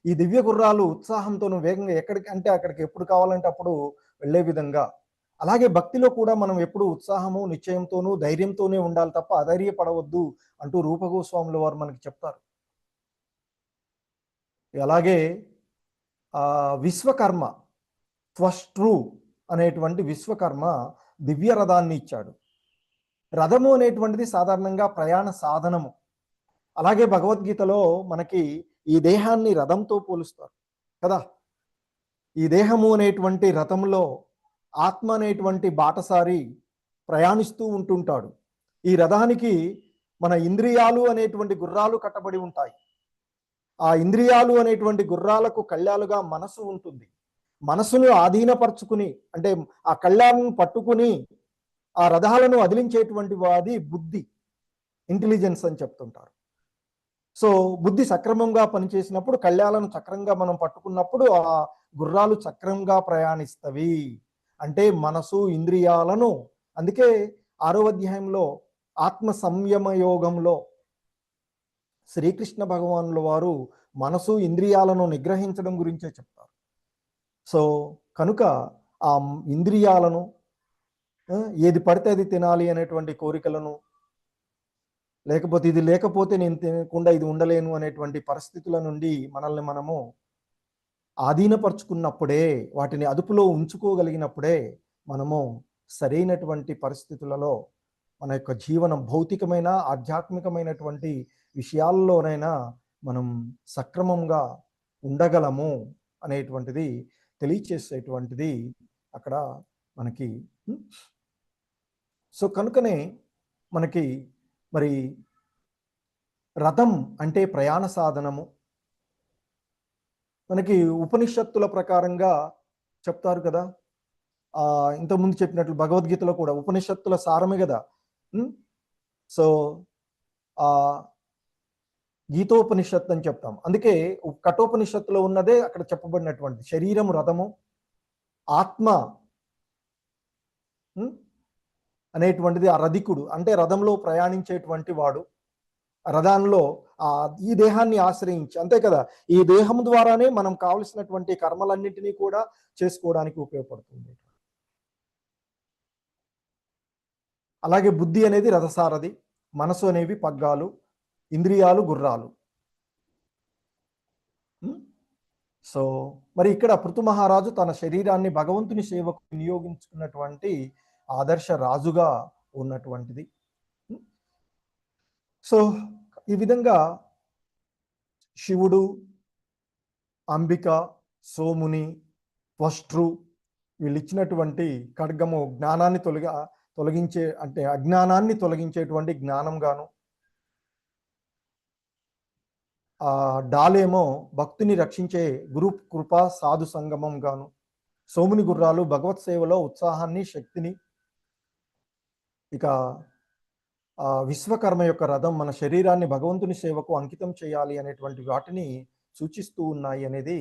ఈ దివ్య గుర్రాలు ఉత్సాహంతోనూ వేగంగా ఎక్కడికి అంటే అక్కడికి ఎప్పుడు కావాలంటే అప్పుడు వెళ్ళే విధంగా, అలాగే భక్తిలో కూడా మనం ఎప్పుడు ఉత్సాహము, నిశ్చయంతోనూ ధైర్యంతోనే ఉండాలి తప్ప అధైర్యపడవద్దు అంటూ రూపగోస్వాముల వారు మనకి చెప్తారు. అలాగే విశ్వకర్మ త్వష్ట్రు అనేటువంటి విశ్వకర్మ దివ్య రథాన్ని ఇచ్చాడు. రథము అనేటువంటిది సాధారణంగా ప్రయాణ సాధనము. అలాగే భగవద్గీతలో మనకి ఈ దేహాన్ని రథంతో పోలుస్తారు కదా. ఈ దేహము అనేటువంటి రథంలో ఆత్మ అనేటువంటి బాటసారి ప్రయాణిస్తూ ఉంటుంటాడు. ఈ రథానికి మన ఇంద్రియాలు అనేటువంటి గుర్రాలు కట్టబడి ఉంటాయి. ఆ ఇంద్రియాలు అనేటువంటి గుర్రాలకు కళ్ళాలుగా మనసు ఉంటుంది. మనసును ఆధీనపరుచుకుని అంటే ఆ కళ్ళాలను పట్టుకుని ఆ రథాలను అదిలించేటువంటి వాది బుద్ధి, ఇంటెలిజెన్స్ అని చెప్తుంటారు. సో బుద్ధి సక్రమంగా పనిచేసినప్పుడు, కళ్యాలను చక్రంగా మనం పట్టుకున్నప్పుడు ఆ గుర్రాలు చక్రంగా ప్రయాణిస్తవి. అంటే మనసు ఇంద్రియాలను, అందుకే 6వ అధ్యాయంలో ఆత్మ సంయమ యోగంలో శ్రీకృష్ణ భగవానుల వారు మనసు ఇంద్రియాలను నిగ్రహించడం గురించే చెప్తారు. సో కనుక ఆ ఇంద్రియాలను ఏది పడితే అది తినాలి అనేటువంటి కోరికలను, లేకపోతే ఇది లేకపోతే నేను తినకుండా ఇది ఉండలేను అనేటువంటి పరిస్థితుల నుండి మనల్ని మనము ఆధీనపరుచుకున్నప్పుడే, వాటిని అదుపులో ఉంచుకోగలిగినప్పుడే మనము సరైనటువంటి పరిస్థితులలో మన యొక్క జీవనం భౌతికమైన ఆధ్యాత్మికమైనటువంటి విషయాల్లోనైనా మనం సక్రమంగా ఉండగలము అనేటువంటిది తెలియచేసేటువంటిది అక్కడ మనకి. సో కనుకనే మనకి మరి రథం అంటే ప్రయాణ సాధనము. మనకి ఉపనిషత్తుల ప్రకారంగా చెప్తారు కదా, ఇంతకుముందు చెప్పినట్లు భగవద్గీతలో కూడా ఉపనిషత్తుల సారమే కదా. సో గీతోపనిషత్తు అని చెప్తాం. అందుకే కఠోపనిషత్తులో ఉన్నదే అక్కడ చెప్పబడినటువంటి శరీరం రథము, ఆత్మ అనేటువంటిది ఆ రధికుడు, అంటే రథంలో ప్రయాణించేటువంటి వాడు. రథంలో ఈ దేహాన్ని ఆశ్రయించి, అంతే కదా, ఈ దేహం ద్వారానే మనం కావలసినటువంటి కర్మలన్నింటినీ కూడా చేసుకోవడానికి ఉపయోగపడుతుంది. అలాగే బుద్ధి అనేది రథసారథి, మనసు అనేవి పగ్గాలు, ఇంద్రియాలు గుర్రాలు. సో మరి ఇక్కడ పృథు మహారాజు తన శరీరాన్ని భగవంతుని సేవకు వినియోగించుకున్నటువంటి ఆదర్శ రాజుగా ఉన్నటువంటిది. సో ఈ విధంగా శివుడు, అంబిక, సోముని, త్వష్ట్రు వీళ్ళు ఇచ్చినటువంటి ఖడ్గము జ్ఞానాన్ని తొలగించే, అంటే అజ్ఞానాన్ని తొలగించేటువంటి జ్ఞానం గాను, డాలేమో భక్తుని రక్షించే గురు కృపా సాధు సంగమం గాను, సోముని గుర్రాలు భగవత్ సేవలో ఉత్సాహాన్ని, శక్తిని, ఇక విశ్వకర్మ యొక్క రథం మన శరీరాన్ని భగవంతుని సేవకు అంకితం చేయాలి అనేటువంటి వాటిని సూచిస్తూ ఉన్నాయి అనేది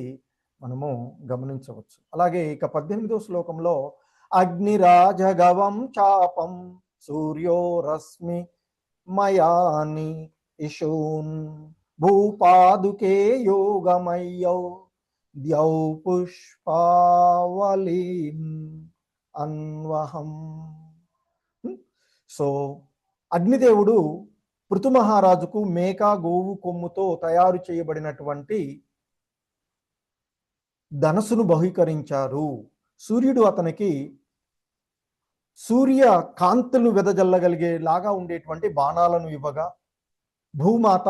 మనము గమనించవచ్చు. అలాగే ఇక 18వ శ్లోకంలో అగ్నిరాజగవం చాపం సూర్యో రశ్మి మయాని ఇషూన్ భూపాదుకే యోగమయ్యౌ ద్యౌ పుష్పావలీం అన్వహం. సో అగ్నిదేవుడు పృథు మహారాజుకు మేక, గోవు కొమ్ముతో తయారు చేయబడినటువంటి ధనస్సును బహుకరించారు. సూర్యుడు అతనికి సూర్య కాంతులు వెదజల్లగలిగేలాగా ఉండేటువంటి బాణాలను ఇవ్వగా, భూమాత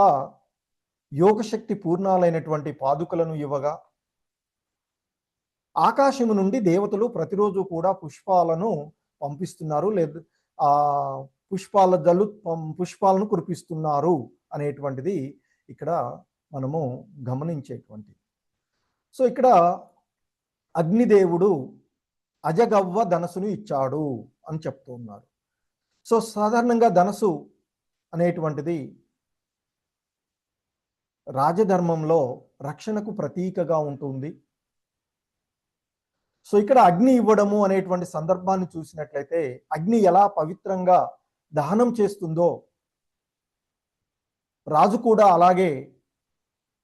యోగశక్తి పూర్ణాలైనటువంటి పాదుకలను ఇవ్వగా, ఆకాశము నుండి దేవతలు ప్రతిరోజు కూడా పుష్పాలను పంపిస్తున్నారు, లేదా పుష్పాలను కురిపిస్తున్నారు అనేటువంటిది ఇక్కడ మనము గమనించేటువంటిది. సో ఇక్కడ అగ్నిదేవుడు అజగవ్వ ధనస్సును ఇచ్చాడు అని చెప్తూ ఉన్నారు. సో సాధారణంగా ధనస్సు అనేటువంటిది రాజధర్మంలో రక్షణకు ప్రతీకగా ఉంటుంది. సో ఇక్కడ అగ్ని ఇవ్వడము అనేటువంటి సందర్భాన్ని చూసినట్లయితే అగ్ని ఎలా పవిత్రంగా దహనం చేస్తుందో, రాజు కూడా అలాగే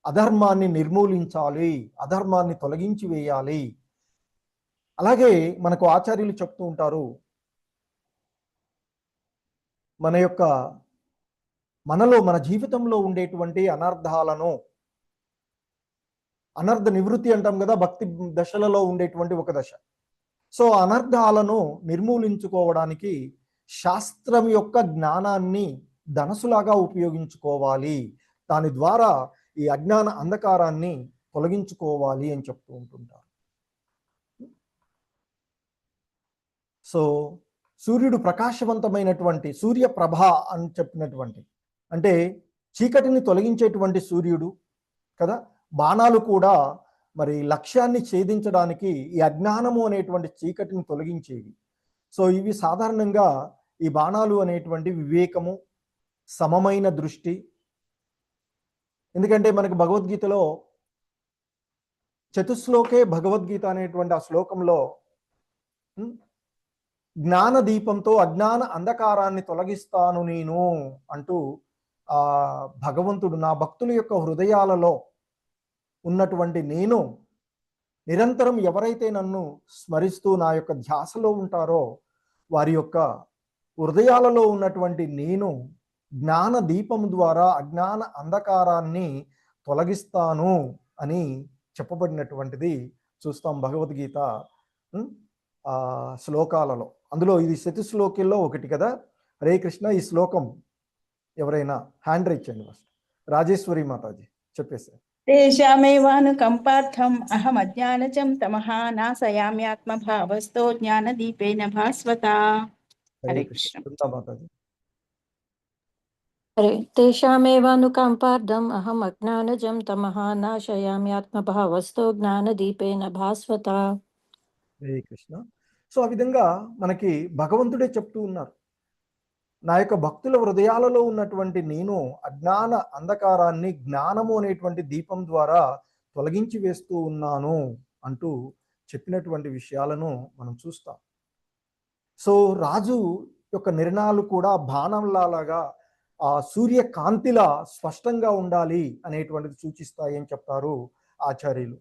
అధర్మాన్ని నిర్మూలించాలి, అధర్మాన్ని తొలగించి వేయాలి. అలాగే మనకు ఆచార్యులు చెప్తూ ఉంటారు, మన జీవితంలో ఉండేటువంటి అనర్థాలను, అనర్థ నివృత్తి అంటాం కదా, భక్తి దశలలో ఉండేటువంటి ఒక దశ. సో అనర్థాలను నిర్మూలించుకోవడానికి శాస్త్రం యొక్క జ్ఞానాన్ని ధనసులాగా ఉపయోగించుకోవాలి, దాని ద్వారా ఈ అజ్ఞాన అంధకారాన్ని తొలగించుకోవాలి అని చెప్తూ ఉంటుంటారు. సో సూర్యుడు ప్రకాశవంతమైనటువంటి సూర్యప్రభ అని చెప్పినటువంటి, అంటే చీకటిని తొలగించేటువంటి సూర్యుడు కదా. బాణాలు కూడా మరి లక్ష్యాన్ని ఛేదించడానికి ఈ అజ్ఞానము అనేటువంటి చీకటిని తొలగించేవి. సో ఇవి సాధారణంగా ఈ బాణాలు అనేటువంటి వివేకము, సమమైన దృష్టి. ఎందుకంటే మనకు భగవద్గీతలో చతుశ్లోకే భగవద్గీత అనేటువంటి ఆ శ్లోకంలో జ్ఞాన దీపంతో అజ్ఞాన అంధకారాన్ని తొలగిస్తాను నేను అంటూ భగవంతుడు నా భక్తుల యొక్క హృదయాలలో ఉన్నటువంటి నేను నిరంతరం ఎవరైతే నన్ను స్మరిస్తూ నా యొక్క ధ్యాసలో ఉంటారో వారి యొక్క హృదయాలలో ఉన్నటువంటి నేను జ్ఞాన దీపం ద్వారా అజ్ఞాన అంధకారాన్ని తొలగిస్తాను అని చెప్పబడినటువంటిది చూస్తాం భగవద్గీత శ్లోకాలలో. అందులో ఇది శతశ్లోకిల్లో ఒకటి కదా. హరే కృష్ణ. ఈ శ్లోకం ఎవరైనా హ్యాండ్ రైజ్ చేయండి. ఫస్ట్ రాజేశ్వరి మాతాజీ చెప్పేసారు.
తేషామేవానుకంపార్థం అహమజ్ఞానజం తమః నాశయామ్యాత్మభావస్థో జ్ఞానదీపేన భాస్వత. హరే కృష్ణ.
హరే తేషామేవానుకంపార్థం అహం అజ్ఞానజం తమః నాశయామ్యాత్మభావస్థో జ్ఞానదీపేన భాస్వత.
హరే కృష్ణ. సో ఆ విధంగా మనకి భగవంతుడే చెప్తూ ఉన్నారు, నా యొక్క భక్తుల హృదయాలలో ఉన్నటువంటి నేను అజ్ఞాన అంధకారాన్ని జ్ఞానము అనేటువంటి దీపం ద్వారా తొలగించి వేస్తూ ఉన్నాను అంటూ చెప్పినటువంటి విషయాలను మనం చూస్తాం. సో రాజు యొక్క నిర్ణయాలు కూడా బాణంలాగా ఆ సూర్యకాంతిలా స్పష్టంగా ఉండాలి అనేటువంటిది సూచిస్తాయి అని చెప్తారు ఆచార్యులు.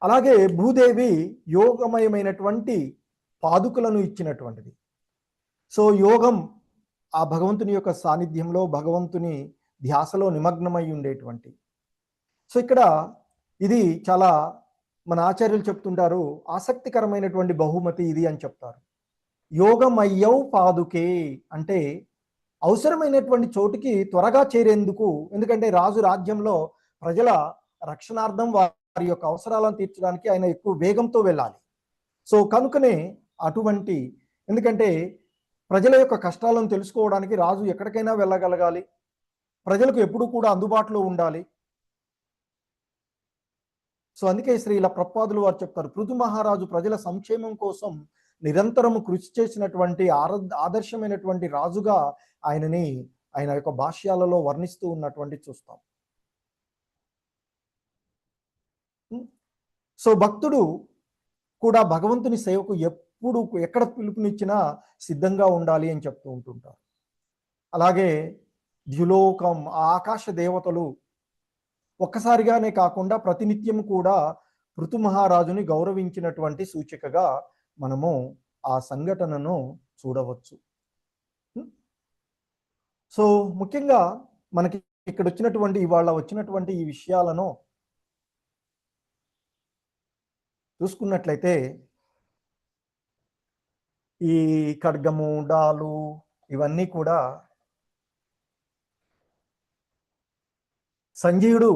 అలాగే భూదేవి యోగమయమైనటువంటి పాదుకలను ఇచ్చినటువంటిది. సో యోగం ఆ భగవంతుని యొక్క సాన్నిధ్యంలో భగవంతుని ధ్యాసలో నిమగ్నమై ఉండేటువంటి. సో ఇక్కడ ఇది చాలా మన ఆచార్యులు చెప్తుంటారు, ఆసక్తికరమైనటువంటి బహుమతి ఇది అని చెప్తారు. యోగమయ్యౌ పాదుకే అంటే అవసరమైనటువంటి చోటుకి త్వరగా చేరేందుకు, ఎందుకంటే రాజు రాజ్యంలో ప్రజల రక్షణార్థం వారి యొక్క అవసరాలను తీర్చడానికి ఆయన ఎక్కువ వేగంతో వెళ్ళాలి. సో కనుకనే అటువంటి, ఎందుకంటే ప్రజల యొక్క కష్టాలను తెలుసుకోవడానికి రాజు ఎక్కడికైనా వెళ్ళగలగాలి, ప్రజలకు ఎప్పుడు కూడా అందుబాటులో ఉండాలి. సో అందుకే శ్రీల ప్రభుపాదులు వారు చెప్తారు, పృథు మహారాజు ప్రజల సంక్షేమం కోసం నిరంతరము కృషి చేసినటువంటి ఆదర్శమైనటువంటి రాజుగా ఆయనని ఆయన యొక్క భాష్యాలలో వర్ణిస్తూ ఉన్నటువంటి చూస్తాం. సో భక్తుడు కూడా భగవంతుని సేవకు ఎప్పుడు ఎక్కడ పిలుపునిచ్చినా సిద్ధంగా ఉండాలి అని చెప్తూ ఉంటుంటారు. అలాగే ద్యులోకం, ఆకాశ దేవతలు ఒక్కసారిగానే కాకుండా ప్రతినిత్యం కూడా పృథు మహారాజుని గౌరవించినటువంటి సూచికగా మనము ఆ సంఘటనను చూడవచ్చు. సో ముఖ్యంగా మనకి ఇక్కడ వచ్చినటువంటి ఇవాళ వచ్చినటువంటి ఈ విషయాలను చూసుకున్నట్లయితే ఈ ఖడ్గము, డాలు ఇవన్నీ కూడా సంజీవుడు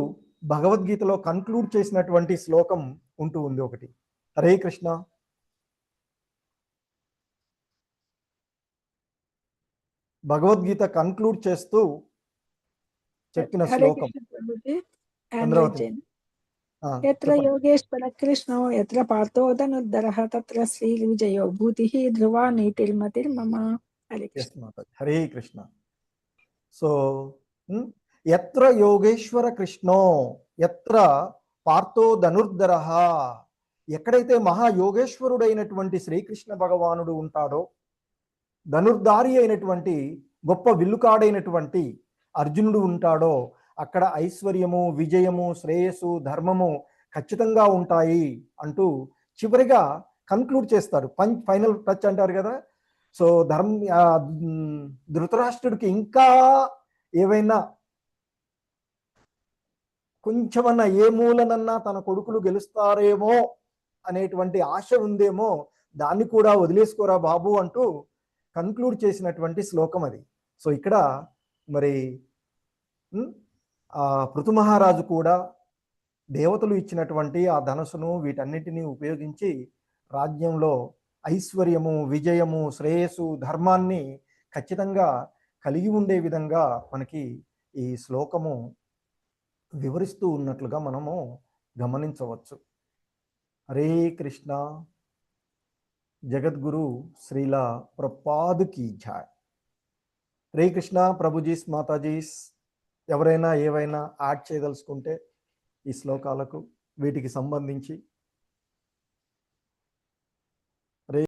భగవద్గీతలో కన్క్లూడ్ చేసినటువంటి శ్లోకం ఉంటూ ఉంది ఒకటి. హరే కృష్ణ. భగవద్గీత కన్క్లూడ్ చేస్తూ చెప్పిన శ్లోకం.
యత్ర యోగేశ్వర కృష్ణో యత్ర పార్థో ధనుర్ధరః తత్ర శ్రీ విజయో భూతిః ధ్రువా నీతిర్మతిర్మమ.
హరే కృష్ణ. సో యత్ర యోగేశ్వర కృష్ణో యత్ర పార్థో ధనుర్ధరః, ఎక్కడైతే మహాయోగేశ్వరుడైనటువంటి శ్రీకృష్ణ భగవానుడు ఉంటాడో, ధనుర్ధారి అయినటువంటి గొప్ప విల్లుకాడైనటువంటి అర్జునుడు ఉంటాడో, అక్కడ ఐశ్వర్యము, విజయము, శ్రేయస్సు, ధర్మము ఖచ్చితంగా ఉంటాయి అంటూ చివరిగా కన్క్లూడ్ చేస్తారు. ఫైనల్ టచ్ అంటారు కదా. సో ధృతరాష్ట్రుడికి ఇంకా ఏవైనా కొంచెమన్నా ఏ మూలనన్నా తన కొడుకులు గెలుస్తారేమో అనేటువంటి ఆశ ఉందేమో, దాన్ని కూడా వదిలేసుకోరా బాబు అంటూ కన్క్లూడ్ చేసినటువంటి శ్లోకం అది. సో ఇక్కడ మరి పృథు మహారాజు కూడా దేవతలు ఇచ్చినటువంటి ఆ ధనస్సును వీటన్నిటినీ ఉపయోగించి రాజ్యంలో ఐశ్వర్యము, విజయము, శ్రేయస్సు, ధర్మాన్ని ఖచ్చితంగా కలిగి ఉండే విధంగా మనకి ఈ శ్లోకము వివరిస్తూ ఉన్నట్లుగా మనము గమనించవచ్చు. హరే కృష్ణ. జగద్గురు శ్రీల ప్రభుపాద్ కీ జై. హరే కృష్ణ. ప్రభుజీస్, మాతాజీస్ ఎవరైనా ఏవైనా యాడ్ చేయదలుచుకుంటే ఈ శ్లోకాలకు వీటికి సంబంధించి